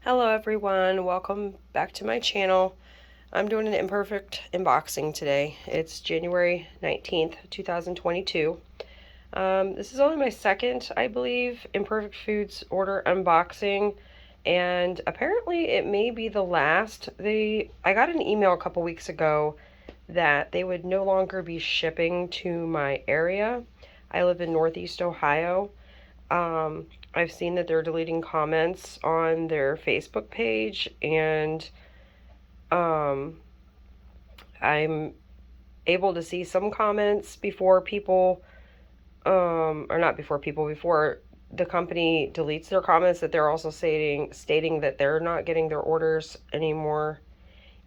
Hello everyone, welcome back to my channel. I'm doing an imperfect unboxing today. It's January 19th, 2022. This is only my second, I believe, Imperfect Foods order unboxing, and apparently it may be the last. I got an email a couple weeks ago that they would no longer be shipping to my area. I live in Northeast Ohio. I've seen that they're deleting comments on their Facebook page, and um, I'm able to see some comments before people, or not before people, before the company deletes their comments, that they're also stating that they're not getting their orders anymore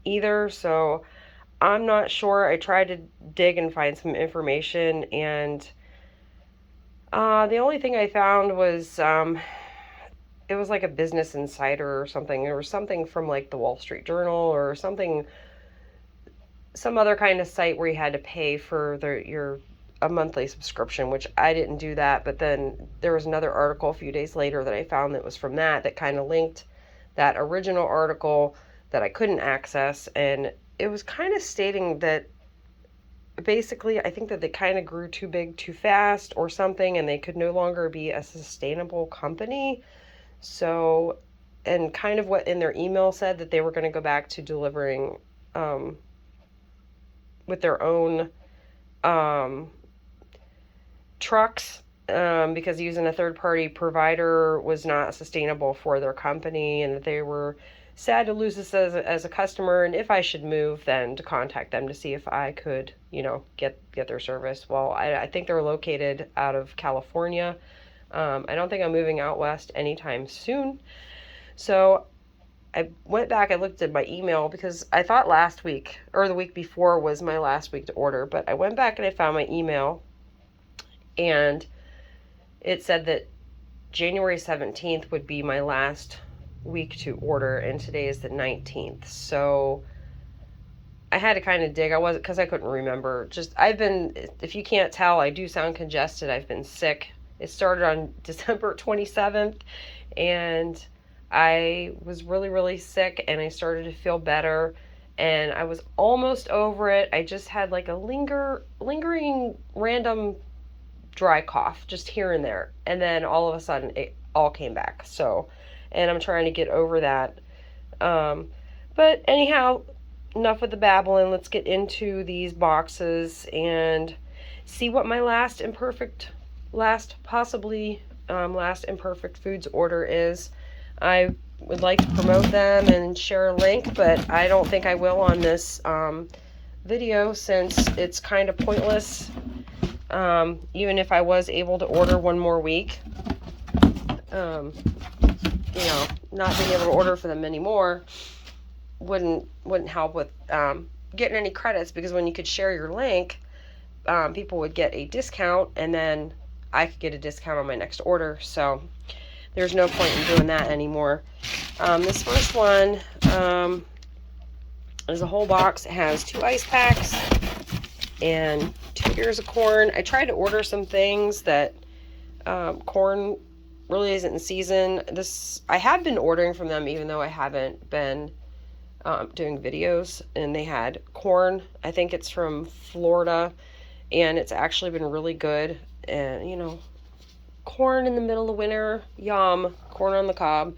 either. So I'm not sure. I tried to dig and find some information, and the only thing I found was it was like a Business Insider or something. There was something from like the Wall Street Journal or something, some other kind of site where you had to pay for a monthly subscription, which I didn't do that. But then there was another article a few days later that I found that was from that kind of linked that original article that I couldn't access, and it was kind of stating that basically I think that they kind of grew too big too fast or something, and they could no longer be a sustainable company. So, and kind of what in their email said that they were going to go back to delivering with their own trucks, because using a third-party provider was not sustainable for their company, and that they were sad to lose this as a customer, and if I should move, then to contact them to see if I could, get their service. Well, I think they're located out of California. I don't think I'm moving out west anytime soon. So I went back, I looked at my email because I thought last week or the week before was my last week to order, but I went back and I found my email, and it said that January 17th would be my last week to order, and today is the 19th. So I had to kind of dig. Because I couldn't remember. If you can't tell, I do sound congested. I've been sick. It started on December 27th, and I was really, really sick, and I started to feel better, and I was almost over it. I just had like a lingering random dry cough just here and there, and then all of a sudden it all came back. So, and I'm trying to get over that. But anyhow, enough with the babbling. Let's get into these boxes and see what my last Imperfect Foods order is. I would like to promote them and share a link, but I don't think I will on this video, since it's kind of pointless. Even if I was able to order one more week, not being able to order for them anymore wouldn't help with getting any credits, because when you could share your link, people would get a discount, and then I could get a discount on my next order. So there's no point in doing that anymore. This first one is a whole box. It has 2 ice packs and 2 ears of corn. I tried to order some things that corn really isn't in season. I have been ordering from them, even though I haven't been doing videos, and they had corn. I think it's from Florida, and it's actually been really good. And corn in the middle of winter, yum, corn on the cob.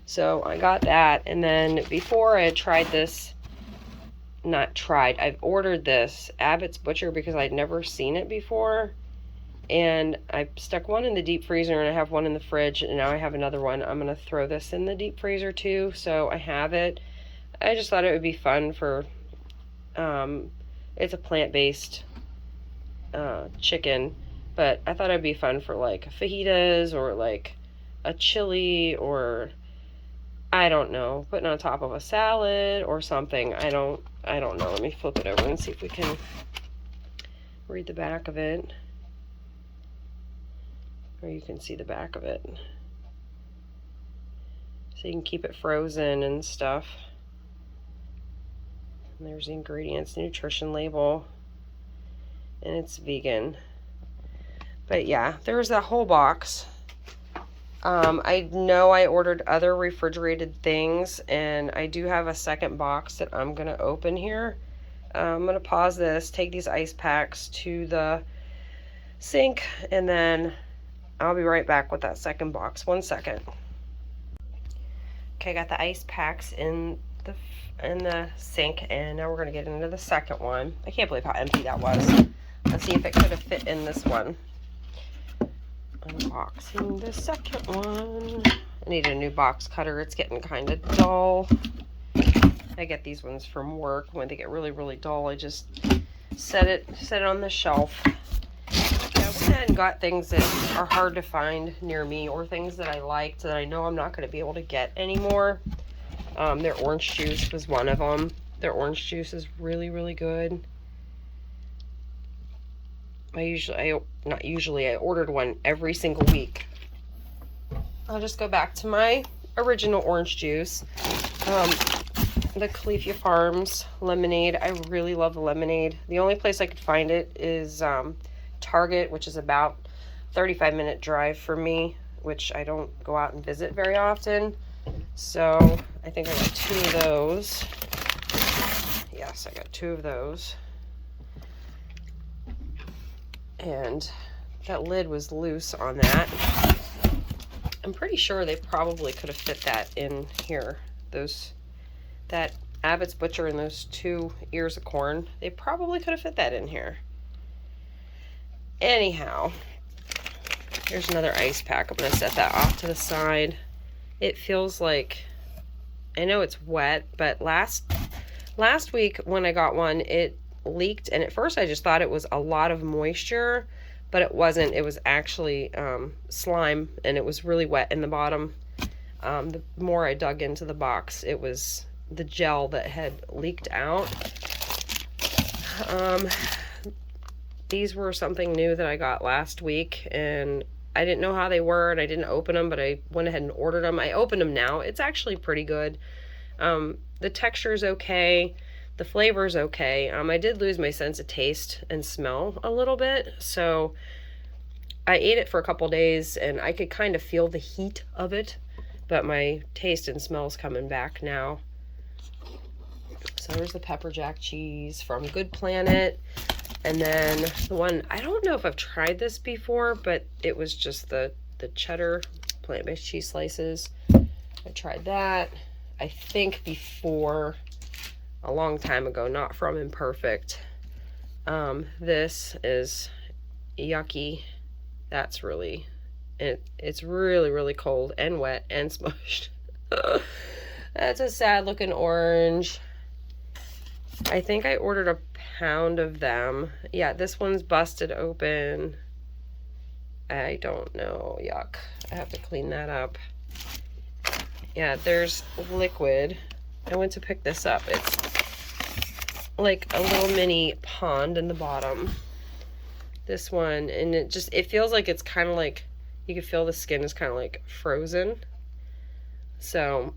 So I got that, and then before I had I've ordered this Abbott's Butcher because I'd never seen it before, and I stuck one in the deep freezer, and I have one in the fridge, and now I have another one. I'm going to throw this in the deep freezer too, so I have it. I just thought it would be fun for, it's a plant-based chicken, but I thought it'd be fun for like fajitas or like a chili, or I don't know, putting on top of a salad or something. I don't know. Let me flip it over and see if we can read the back of it. Or you can see the back of it. So you can keep it frozen and stuff. And there's the ingredients, the nutrition label, and it's vegan. But yeah, there's that whole box. I know I ordered other refrigerated things, and I do have a second box that I'm going to open here. I'm going to pause this, take these ice packs to the sink, and then I'll be right back with that second box. 1 second. Okay, I got the ice packs in the sink, and now we're going to get into the second one. I can't believe how empty that was. Let's see if it could have fit in this one. Unboxing the second one. I need a new box cutter. It's getting kind of dull. I get these ones from work. When they get really, really dull, I just set it on the shelf. I went ahead and got things that are hard to find near me, or things that I liked that I know I'm not going to be able to get anymore. Their orange juice was one of them. Their orange juice is really, really good. I ordered one every single week. I'll just go back to my original orange juice. The Califia Farms lemonade. I really love the lemonade. The only place I could find it is Target, which is about 35-minute drive for me, which I don't go out and visit very often. So I think I got 2 of those. Yes, I got 2 of those. And that lid was loose on that. I'm pretty sure they probably could have fit that in here. That Abbott's Butcher and those 2 ears of corn, they probably could have fit that in here. Anyhow, here's another ice pack. I'm going to set that off to the side. It feels like, I know it's wet, but last week when I got one, it leaked, and at first I just thought it was a lot of moisture, but it wasn't. It was actually slime, and it was really wet in the bottom. The more I dug into the box, it was the gel that had leaked out. These were something new that I got last week, and I didn't know how they were, and I didn't open them, but I went ahead and ordered them. I opened them now. It's actually pretty good. The texture is okay. The flavor is okay. I did lose my sense of taste and smell a little bit, so I ate it for a couple days, and I could kind of feel the heat of it, but my taste and smell is coming back now. So there's the pepper jack cheese from Good Planet, and then the one, I don't know if I've tried this before, but it was just the cheddar plant-based cheese slices. I tried that, I think before, a long time ago, not from Imperfect. This is yucky. That's really, it's really, really cold and wet and smushed. That's a sad looking orange. I think I ordered a pound of them. Yeah, this one's busted open. I don't know. Yuck. I have to clean that up. Yeah, there's liquid. I went to pick this up. It's like a little mini pond in the bottom. This one, and it feels like it's kind of like, you can feel the skin is kind of like frozen. So,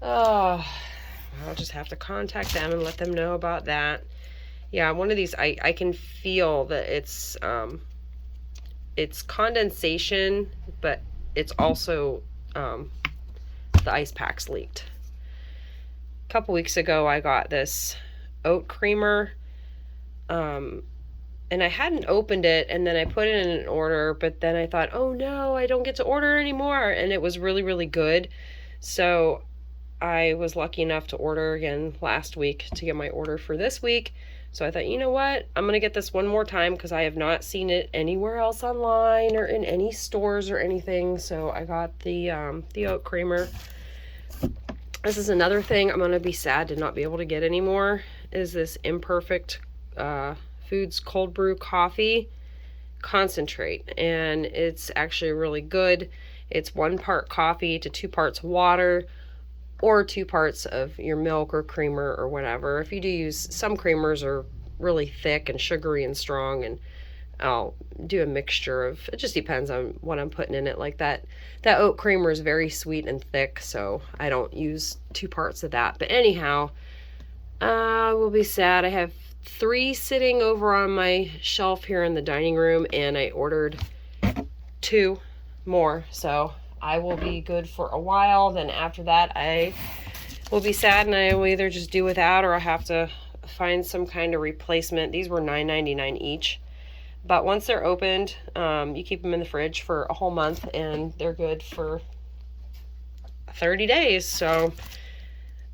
I'll just have to contact them and let them know about that. Yeah, one of these, I can feel that it's condensation, but it's also, the ice packs leaked. A couple weeks ago, I got this oat creamer, and I hadn't opened it, and then I put it in an order, but then I thought, oh no, I don't get to order anymore, and it was really, really good. So I was lucky enough to order again last week to get my order for this week. So I thought, you know what, I'm gonna get this one more time because I have not seen it anywhere else online or in any stores or anything. So I got the oat creamer. This is another thing I'm gonna be sad to not be able to get anymore, is this Imperfect Foods cold brew coffee concentrate, and it's actually really good. It's 1 part coffee to 2 parts water, or 2 parts of your milk or creamer or whatever. If you do use, some creamers are really thick and sugary and strong, and I'll do a mixture of, it just depends on what I'm putting in it. Like that oat creamer is very sweet and thick, so I don't use 2 parts of that. But anyhow, I will be sad. I have 3 sitting over on my shelf here in the dining room, and I ordered 2 more. So I will be good for a while. Then after that, I will be sad and I will either just do without or I'll have to find some kind of replacement. These were $9.99 each. But once they're opened, you keep them in the fridge for a whole month and they're good for 30 days. So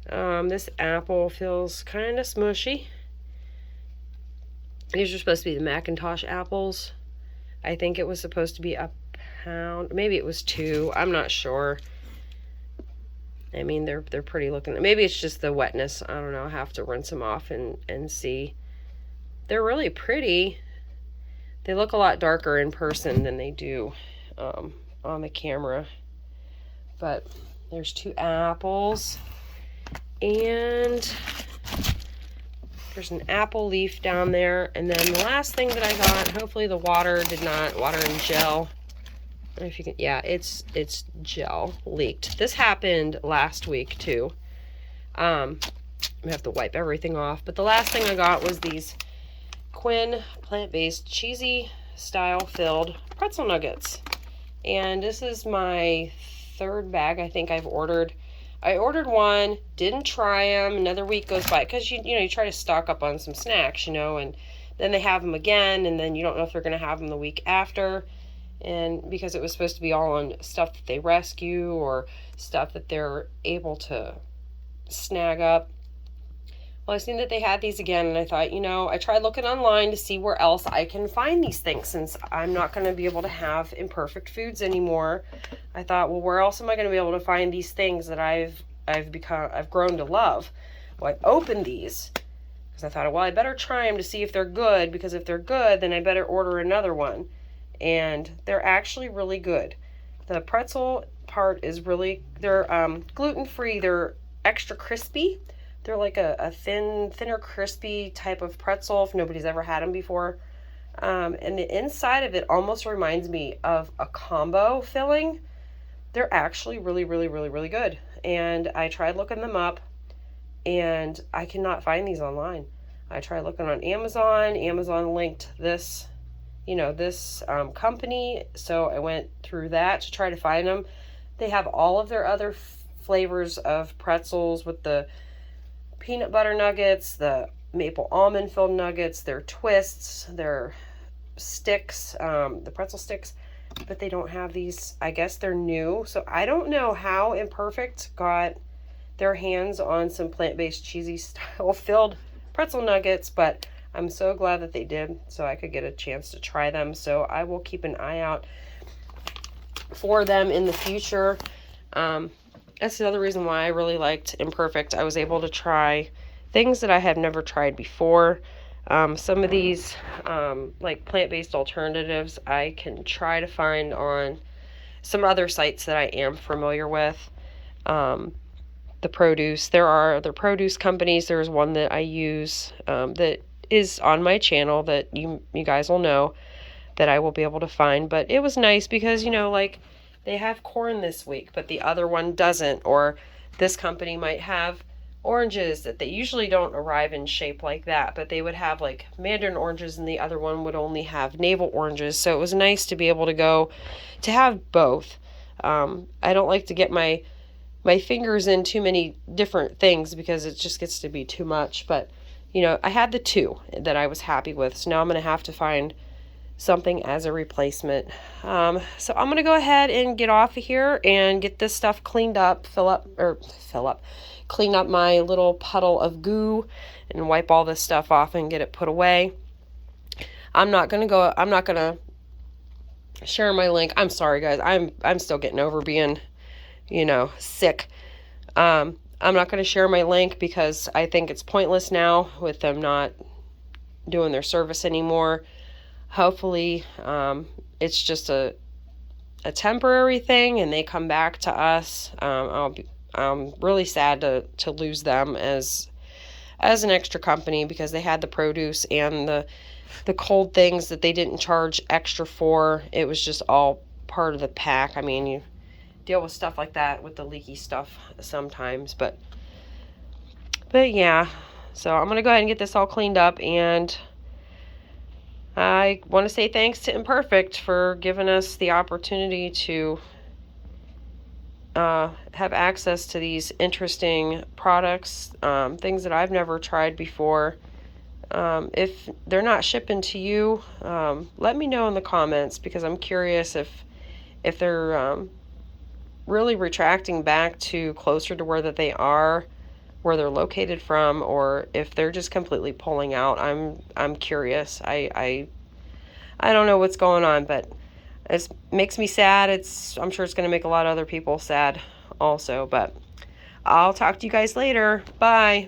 this apple feels kind of smushy. These are supposed to be the Macintosh apples. I think it was supposed to be a pound. Maybe it was 2. I'm not sure. I mean, they're pretty looking. Maybe it's just the wetness. I don't know. I'll have to rinse them off and see. They're really pretty. They look a lot darker in person than they do on the camera. But there's 2 apples. And there's an apple leaf down there. And then the last thing that I got, hopefully the water and gel. I don't know if you can, yeah, it's gel leaked. This happened last week too. I have to wipe everything off. But the last thing I got was these Quinn plant-based cheesy style filled pretzel nuggets. And this is my 3rd bag I think I've ordered. I ordered one, didn't try them. Another week goes by because you try to stock up on some snacks, and then they have them again, and then you don't know if they're going to have them the week after. And because it was supposed to be all on stuff that they rescue or stuff that they're able to snag up. Well, I seen that they had these again, and I thought, I tried looking online to see where else I can find these things since I'm not going to be able to have Imperfect Foods anymore. I thought, well, where else am I going to be able to find these things that I've grown to love? Well, I opened these because I thought, well, I better try them to see if they're good, because if they're good, then I better order another one. And they're actually really good. The pretzel part is they're gluten-free. They're extra crispy. They're like a thinner, crispy type of pretzel if nobody's ever had them before. And the inside of it almost reminds me of a combo filling. They're actually really, really, really, really good. And I tried looking them up, and I cannot find these online. I tried looking on Amazon. Amazon linked this company, so I went through that to try to find them. They have all of their other flavors of pretzels with the peanut butter nuggets, the maple almond filled nuggets, their twists, their sticks, the pretzel sticks, but they don't have these. I guess they're new, so I don't know how Imperfect got their hands on some plant-based cheesy style filled pretzel nuggets, but I'm so glad that they did, so I could get a chance to try them. So I will keep an eye out for them in the future. That's the other reason why I really liked Imperfect. I was able to try things that I have never tried before. Some of these, like plant-based alternatives, I can try to find on some other sites that I am familiar with. The produce, there are other produce companies. There's one that I use that is on my channel that you guys will know that I will be able to find. But it was nice because, like they have corn this week, but the other one doesn't. Or this company might have oranges that they usually don't arrive in shape like that, but they would have like mandarin oranges and the other one would only have navel oranges. So it was nice to be able to have both. I don't like to get my fingers in too many different things because it just gets to be too much. But, I had the 2 that I was happy with. So now I'm going to have to find something as a replacement. So I'm going to go ahead and get off of here and get this stuff cleaned up, clean up my little puddle of goo and wipe all this stuff off and get it put away. I'm not going to share my link. I'm sorry, guys. I'm still getting over being sick. I'm not going to share my link because I think it's pointless now with them not doing their service anymore. Hopefully, it's just a temporary thing and they come back to us. I'm really sad to lose them as an extra company because they had the produce and the cold things that they didn't charge extra for. It was just all part of the pack. I mean, you deal with stuff like that with the leaky stuff sometimes, but yeah. So I'm gonna go ahead and get this all cleaned up and I want to say thanks to Imperfect for giving us the opportunity to have access to these interesting products, things that I've never tried before. If they're not shipping to you, let me know in the comments, because I'm curious if they're really retracting back to closer to where that they are, where they're located from, or if they're just completely pulling out. I'm curious. I don't know what's going on, but it makes me sad. I'm sure it's going to make a lot of other people sad also, but I'll talk to you guys later. Bye.